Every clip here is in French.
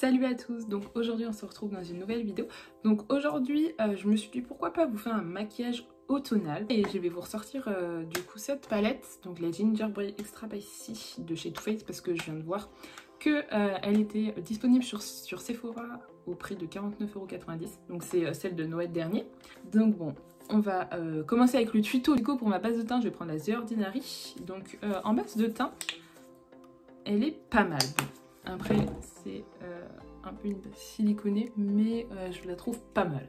Salut à tous, donc aujourd'hui on se retrouve dans une nouvelle vidéo. Donc aujourd'hui je me suis dit pourquoi pas vous faire un maquillage automnal. Et je vais vous ressortir du coup cette palette, donc la Gingerbread Extra Spicy de chez Too Faced, parce que je viens de voir que elle était disponible sur Sephora au prix de 49,90 €. Donc c'est celle de Noël dernier. Donc bon, on va commencer avec le tuto. Du coup pour ma base de teint je vais prendre la The Ordinary. Donc en base de teint elle est pas mal. Après, c'est un peu une siliconée, mais je la trouve pas mal.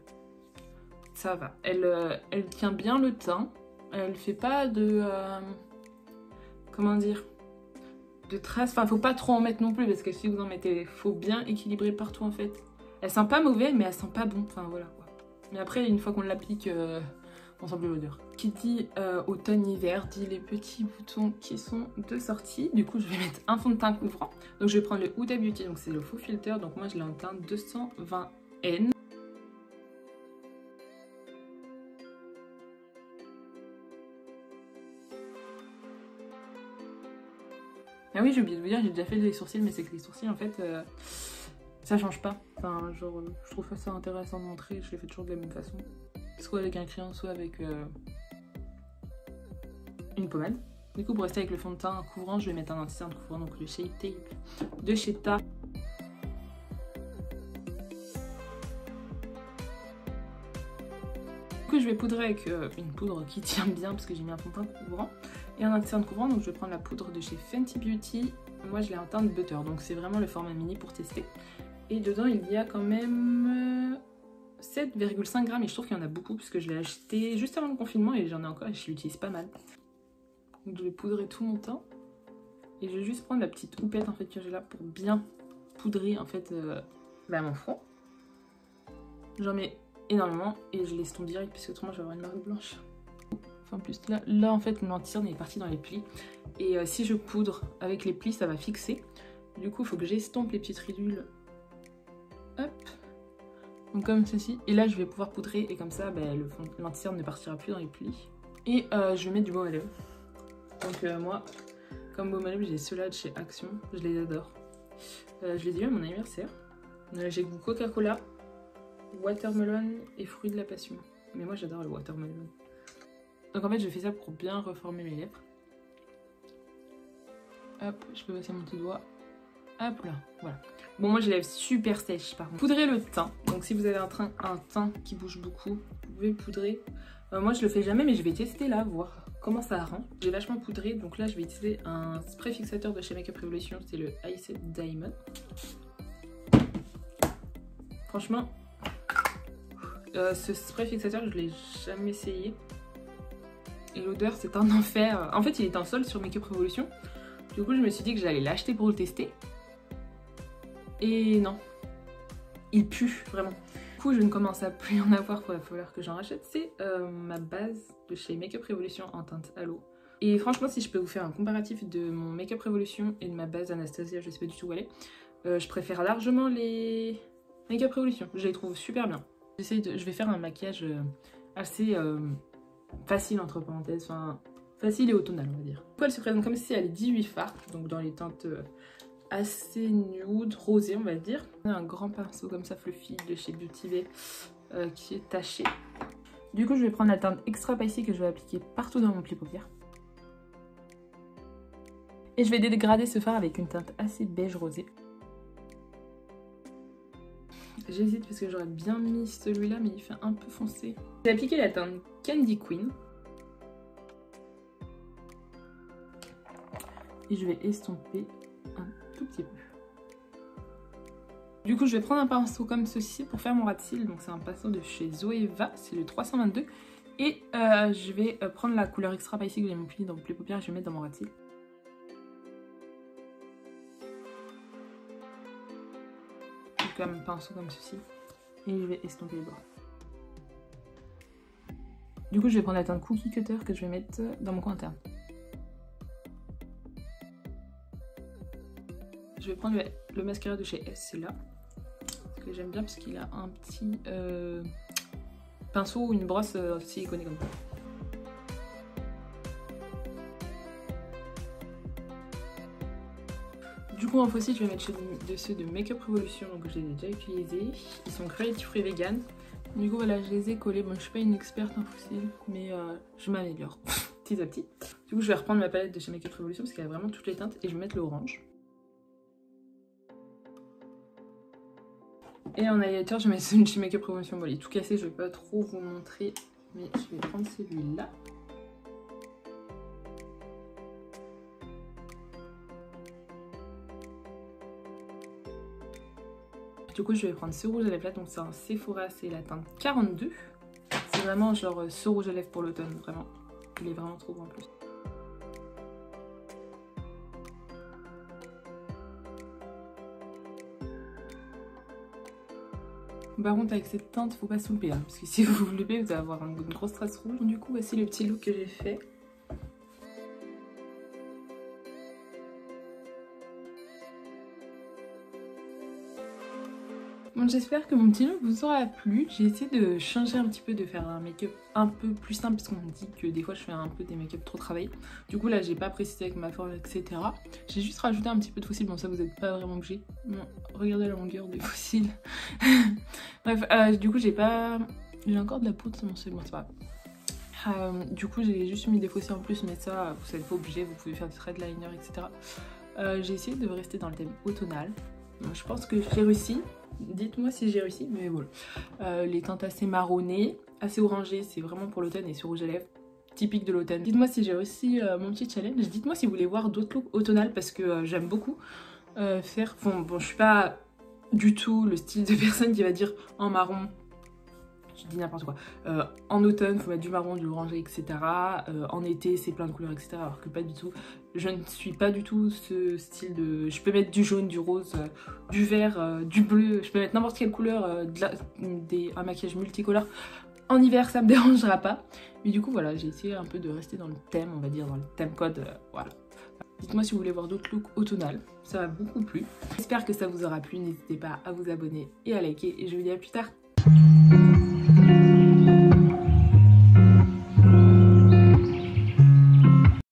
Ça va. Elle tient bien le teint. Elle fait pas de... comment dire, de traces. Enfin, faut pas trop en mettre non plus, parce que si vous en mettez, faut bien équilibrer partout en fait. Elle sent pas mauvais, mais elle sent pas bon. Enfin, voilà quoi. Mais après, une fois qu'on l'applique, on sent plus l'odeur. Qui dit automne-hiver dit les petits boutons qui sont de sortie. Du coup, je vais mettre un fond de teint couvrant. Donc, je vais prendre le Huda Beauty. Donc, c'est le faux filter. Donc, moi, je l'ai en teint 220N. Ah oui, j'ai oublié de vous dire, j'ai déjà fait les sourcils, mais c'est que les sourcils, en fait, ça change pas. Enfin, genre, je trouve ça intéressant de montrer. Je les fais toujours de la même façon. Soit avec un crayon, soit avec une pommade. Du coup, pour rester avec le fond de teint couvrant, je vais mettre un anti-cerne couvrant, donc le Shape Tape de chez Tarte. Du coup, je vais poudrer avec une poudre qui tient bien parce que j'ai mis un fond de teint couvrant et un anti-cerne couvrant. Donc, je vais prendre la poudre de chez Fenty Beauty. Moi, je l'ai en teinte butter, donc c'est vraiment le format mini pour tester. Et dedans, il y a quand même 7,5 grammes, et je trouve qu'il y en a beaucoup puisque je l'ai acheté juste avant le confinement et j'en ai encore et je l'utilise pas mal. Donc je vais poudrer tout mon teint et je vais juste prendre la petite houppette en fait que j'ai là pour bien poudrer en fait mon front. J'en mets énormément et je l'estompe direct parce que autrement je vais avoir une marque blanche. Enfin en plus là en fait mon anti-cerne est parti dans les plis et si je poudre avec les plis ça va fixer. Du coup il faut que j'estompe les petites ridules. Hop. Donc comme ceci, et là je vais pouvoir poudrer et comme ça l'anti-cerne ne partira plus dans les plis. Et je vais mettre du baume à lèvres. Donc moi, comme baume à lèvres, j'ai ceux-là de chez Action, je les adore. Je les ai eu à mon anniversaire. J'ai goût Coca-Cola, watermelon et fruits de la passion. Mais moi j'adore le watermelon. Donc en fait je fais ça pour bien reformer mes lèvres. Hop, je peux passer mon petit doigt. Hop là, voilà. Bon, moi j'ai les lèvres super sèches par contre. Poudrez le teint. Donc si vous avez un teint qui bouge beaucoup, vous pouvez poudrer. Moi je le fais jamais, mais je vais tester là, voir comment ça rend. J'ai vachement poudré, donc là je vais utiliser un spray fixateur de chez Makeup Revolution, c'est le Ice Diamond. Franchement, ce spray fixateur je l'ai jamais essayé. Et l'odeur c'est un enfer. En fait il est en solde sur Makeup Revolution. Du coup je me suis dit que j'allais l'acheter pour le tester. Et non, il pue vraiment. Du coup je ne commence à plus en avoir, il va falloir que j'en rachète. C'est ma base de chez Makeup Revolution en teinte Halo. Et franchement si je peux vous faire un comparatif de mon Makeup Revolution et de ma base Anastasia, je sais pas du tout où elle est, je préfère largement les Makeup Revolution, je les trouve super bien. Je vais faire un maquillage assez facile entre parenthèses, enfin facile et automnal on va dire. Du coup elle se présente comme si elle est 18 fards, donc dans les teintes assez nude, rosé on va dire. Un grand pinceau comme ça fluffy de chez Beauty Bay qui est taché. Du coup je vais prendre la teinte Extra Spicy que je vais appliquer partout dans mon pli paupière. Et je vais dégrader ce fard avec une teinte assez beige rosé. J'hésite parce que j'aurais bien mis celui-là mais il fait un peu foncé. J'ai appliqué la teinte Candy Queen. Et je vais estomper un tout petit peu. Du coup je vais prendre un pinceau comme ceci pour faire mon ras de cils. Donc c'est un pinceau de chez Zoeva, c'est le 322. Et je vais prendre la couleur Extra Spicy que j'ai mis dans les paupières et je vais mettre dans mon ras de cils. Donc un pinceau comme ceci. Et je vais estomper les bords. Du coup je vais prendre la teinte Cookie Cutter que je vais mettre dans mon coin interne. Je vais prendre le mascara de chez S, c'est là. Que j'aime bien parce qu'il a un petit pinceau ou une brosse siliconée comme ça. Du coup en fossile je vais mettre de ceux de Make Up Revolution, donc je les ai déjà utilisés. Ils sont cruelty free vegan. Du coup voilà, je les ai collés. Bon, je suis pas une experte en fossile, mais je m'améliore petit à petit. Du coup je vais reprendre ma palette de chez Make Up Revolution parce qu'elle a vraiment toutes les teintes et je vais mettre l'orange. Et en highlighter je vais mettre celui de chez Make Up Revolution. Bon, il est tout cassé, je vais pas trop vous montrer, mais je vais prendre celui-là. Du coup je vais prendre ce rouge à lèvres là, donc c'est un Sephora, c'est la teinte 42. C'est vraiment genre ce rouge à lèvres pour l'automne, vraiment. Il est vraiment trop beau en plus. Par contre avec cette teinte faut pas se louper hein, parce que si vous vous loupez vous allez avoir une grosse trace rouge. Du coup voici le petit look que j'ai fait. Bon, j'espère que mon petit look vous aura plu. J'ai essayé de changer un petit peu, de faire un make-up un peu plus simple parce qu'on me dit que des fois je fais un peu des make-up trop travaillés. Du coup là j'ai pas précisé avec ma forme etc. J'ai juste rajouté un petit peu de fossiles. Bon ça vous n'êtes pas vraiment obligé. Bon, regardez la longueur des fossiles. Bref, du coup j'ai encore de la poudre sur mon cil, bon c'est pas grave. Du coup j'ai juste mis des fossiles en plus, mais ça vous n'êtes pas obligé, vous pouvez faire du threadliner etc. J'ai essayé de rester dans le thème automnal. Donc, je pense que j'ai réussi. Dites-moi si j'ai réussi, mais voilà. Les teintes assez marronnées, assez orangées, c'est vraiment pour l'automne et sur rouge à lèvres, typique de l'automne. Dites-moi si j'ai réussi mon petit challenge. Dites-moi si vous voulez voir d'autres looks automnales parce que j'aime beaucoup faire. Bon, je suis pas du tout le style de personne qui va dire en marron. Je dis n'importe quoi. En automne, il faut mettre du marron, du orangé, etc. En été, c'est plein de couleurs, etc. Alors que pas du tout. Je ne suis pas du tout ce style de... Je peux mettre du jaune, du rose, du vert, du bleu. Je peux mettre n'importe quelle couleur, un maquillage multicolore. En hiver, ça me dérangera pas. Mais du coup, voilà, j'ai essayé un peu de rester dans le thème, on va dire, dans le thème code. Voilà. Dites-moi si vous voulez voir d'autres looks automnales. Ça m'a beaucoup plu. J'espère que ça vous aura plu. N'hésitez pas à vous abonner et à liker. Et je vous dis à plus tard.